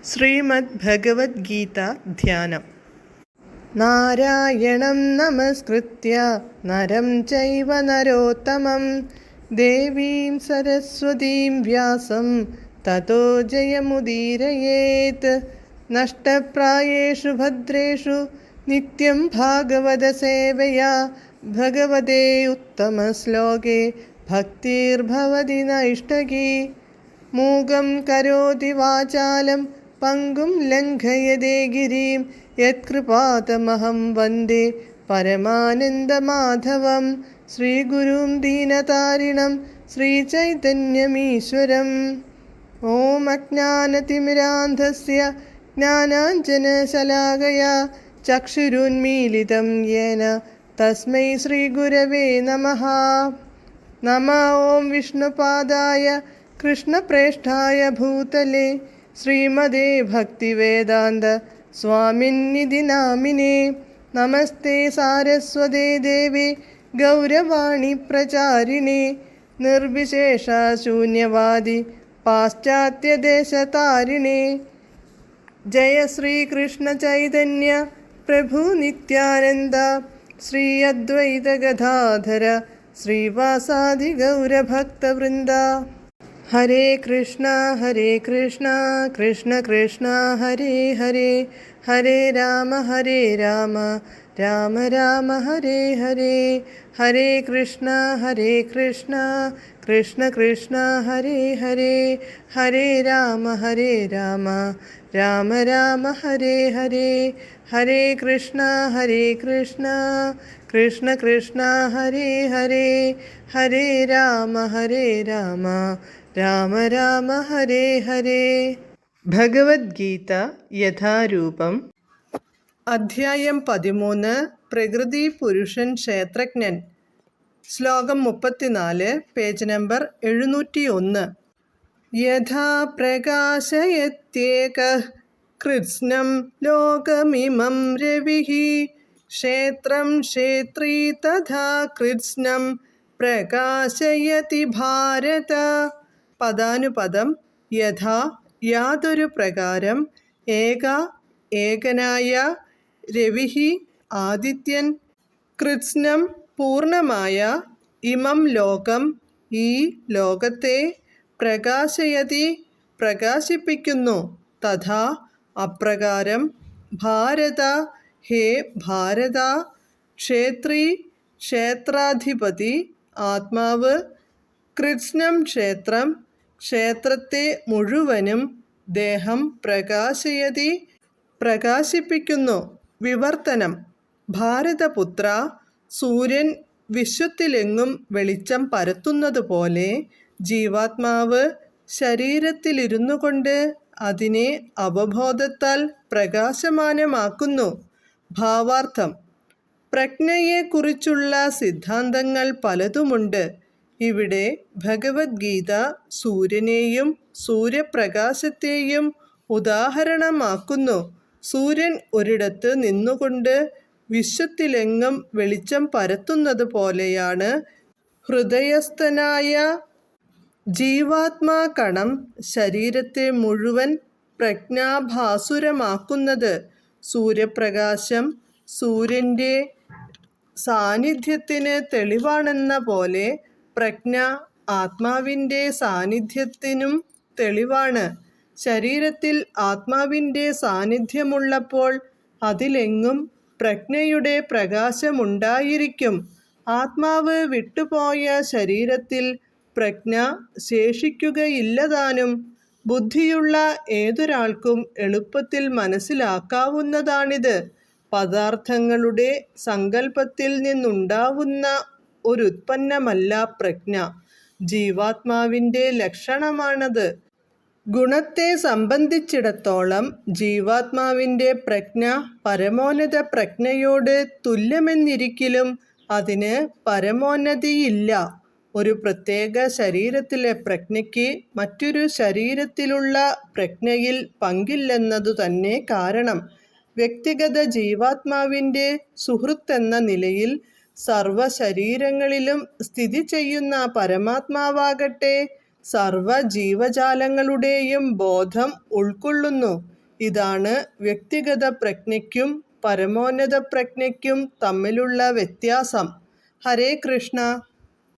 ശ്രീമദ് ഭഗവത്ഗീത ധ്യാനം. നാരായണം നമസ്കൃത്യ നരം ചൈവ നരോത്തമം ദേവീം സരസ്വതീം വ്യാസം തതോ ജയമുദീരയേത്. നഷ്ടപ്രായേഷു ഭദ്രേഷു നിത്യം ഭാഗവത സേവയാ ഭഗവതേ ഉത്തമശ്ലോകേ ഭക്തിർഭവതി നൈഷ്ടകീ. മൂകം കരോതി വാചാലം പങ്കും ലംഘയതേ ഗിരിം യത്കൃപാതമഹം വന്ദേ പരമാനന്ദമാധവം. ശ്രീഗുരും ദീനതാരിണം ശ്രീചൈതന്യമീശ്വരം. ഓം അജ്ഞാനതിമിരാന്ധസ്യ ജ്ഞാനാഞ്ജനശലാകയാ ചക്ഷുരുന്മീലിതം യേന തസ്മൈ ശ്രീഗുരവേ നമഃ. നമഃ ഓം വിഷ്ണുപാദായ കൃഷ്ണപ്രേഷ്ഠായ ഭൂതലേ ശ്രീമതേ ഭക്തിവേദാന്ത സ്വാമിന്നിധി നാമിനേ. നമസ്തേ സാരസ്വതേ ദേവേ ഗൗരവാണി പ്രചാരിണേ നിർവിശേഷ ശൂന്യവാദി പാശ്ചാത്യദേശതാരിണേ. ജയ ശ്രീകൃഷ്ണ ചൈതന്യ പ്രഭു നിത്യാനന്ദ ശ്രീ അദ്വൈത ഗദാധര ശ്രീവാസാദി ഗൗരഭക്തവൃന്ദ. ഹരേ കൃഷ്ണ കൃഷ്ണ കൃഷ്ണ ഹരേ ഹരേ, ഹരേ രാമ രാമ രാമ ഹരേ ഹരേ. ഹരേ കൃഷ്ണ കൃഷ്ണ കൃഷ്ണ ഹരേ ഹരേ, ഹരേ രാമ രാമ രാമ ഹരേ ഹരേ. ഹരേ കൃഷ്ണ കൃഷ്ണ ഹരേ ഹരേ, ഹരേ രാമ രാമ ഹരേ ഹരേ. ഭഗവത്ഗീത യഥാരൂപം. അധ്യായം 13. പ്രകൃതി പുരുഷൻ ക്ഷേത്രജ്ഞൻ. ശ്ലോകം 34, പേജ് നമ്പർ 701. യഥാ പ്രകാശയത്യേകഃ കൃത്സ്നം ലോകമിമം രവിഃ ക്ഷേത്രം ക്ഷേത്രീ തഥാ കൃത്സ്നം പ്രകാശയതി ഭാരത. പദാനുപദം. യഥാ യാതൊരു പ്രകാരം, ഏകനായ, രവിഹി ആദിത്യൻ, കൃത്സ്നം പൂർണ്ണമായ, ഇമം ലോകം ഈ ലോകത്തെ, പ്രകാശയതി പ്രകാശിപ്പിക്കുന്നു, തഥാ അപ്രകാരം, ഭാരത ഹേ ഭാരത, ക്ഷേത്രീ ക്ഷേത്രാധിപതി ആത്മാവ്, കൃത്സ്നം ക്ഷേത്രം ക്ഷേത്രത്തെ മുഴുവനും, ദേഹം പ്രകാശയതി പ്രകാശിപ്പിക്കുന്നു. വിവർത്തനം. ഭാരതപുത്ര, സൂര്യൻ വിശ്വത്തിലെങ്ങും വെളിച്ചം പരത്തുന്നതുപോലെ ജീവാത്മാവ് ശരീരത്തിലിരുന്നു കൊണ്ട് അതിനെ അവബോധത്താൽ പ്രകാശമാനമാക്കുന്നു. ഭാവാർത്ഥം. പ്രജ്ഞയെക്കുറിച്ചുള്ള സിദ്ധാന്തങ്ങൾ പലതുമുണ്ട്. ഇവിടെ ഭഗവത്ഗീത സൂര്യനെയും സൂര്യപ്രകാശത്തെയും ഉദാഹരണമാക്കുന്നു. സൂര്യൻ ഒരിടത്ത് നിന്നുകൊണ്ട് വിശ്വത്തിലെങ്ങും വെളിച്ചം പരത്തുന്നത് പോലെയാണ് ഹൃദയസ്ഥനായ ജീവാത്മാകണം ശരീരത്തെ മുഴുവൻ പ്രജ്ഞാഭാസുരമാക്കുന്നത്. സൂര്യപ്രകാശം സൂര്യൻ്റെ സാന്നിധ്യത്തിന് തെളിവാണെന്ന പോലെ പ്രജ്ഞ ആത്മാവിൻ്റെ സാന്നിധ്യത്തിനും തെളിവാണ്. ശരീരത്തിൽ ആത്മാവിൻ്റെ സാന്നിധ്യമുള്ളപ്പോൾ അതിലെങ്ങും പ്രജ്ഞയുടെ പ്രകാശമുണ്ടായിരിക്കും. ആത്മാവ് വിട്ടുപോയ ശരീരത്തിൽ പ്രജ്ഞ ശേഷിക്കുകയില്ലതാനും. ബുദ്ധിയുള്ള ഏതൊരാൾക്കും എളുപ്പത്തിൽ മനസ്സിലാക്കാവുന്നതാണിത്. പദാർത്ഥങ്ങളുടെ സങ്കല്പത്തിൽ നിന്നുണ്ടാവുന്ന ഒരുത്പന്നമല്ല പ്രജ്ഞ. ജീവാത്മാവിൻ്റെ ലക്ഷണമാണത്. ഗുണത്തെ സംബന്ധിച്ചിടത്തോളം ജീവാത്മാവിൻ്റെ പ്രജ്ഞ പരമോന്നത പ്രജ്ഞയോട് തുല്യമെന്നിരിക്കലും അതിന് പരമോന്നതിയില്ല. ഒരു പ്രത്യേക ശരീരത്തിലെ പ്രജ്ഞയ്ക്ക് മറ്റൊരു ശരീരത്തിലുള്ള പ്രജ്ഞയിൽ പങ്കില്ലെന്നതു തന്നെ കാരണം. വ്യക്തിഗത ജീവാത്മാവിൻ്റെ സുഹൃത്തെന്ന നിലയിൽ സർവശരീരങ്ങളിലും സ്ഥിതി ചെയ്യുന്ന പരമാത്മാവാകട്ടെ സർവ ജീവജാലങ്ങളുടെയും ബോധം ഉൾക്കൊള്ളുന്നു. ഇതാണ് വ്യക്തിഗത പ്രജ്ഞയ്ക്കും പരമോന്നത പ്രജ്ഞയ്ക്കും തമ്മിലുള്ള വ്യത്യാസം. ഹരേ കൃഷ്ണ.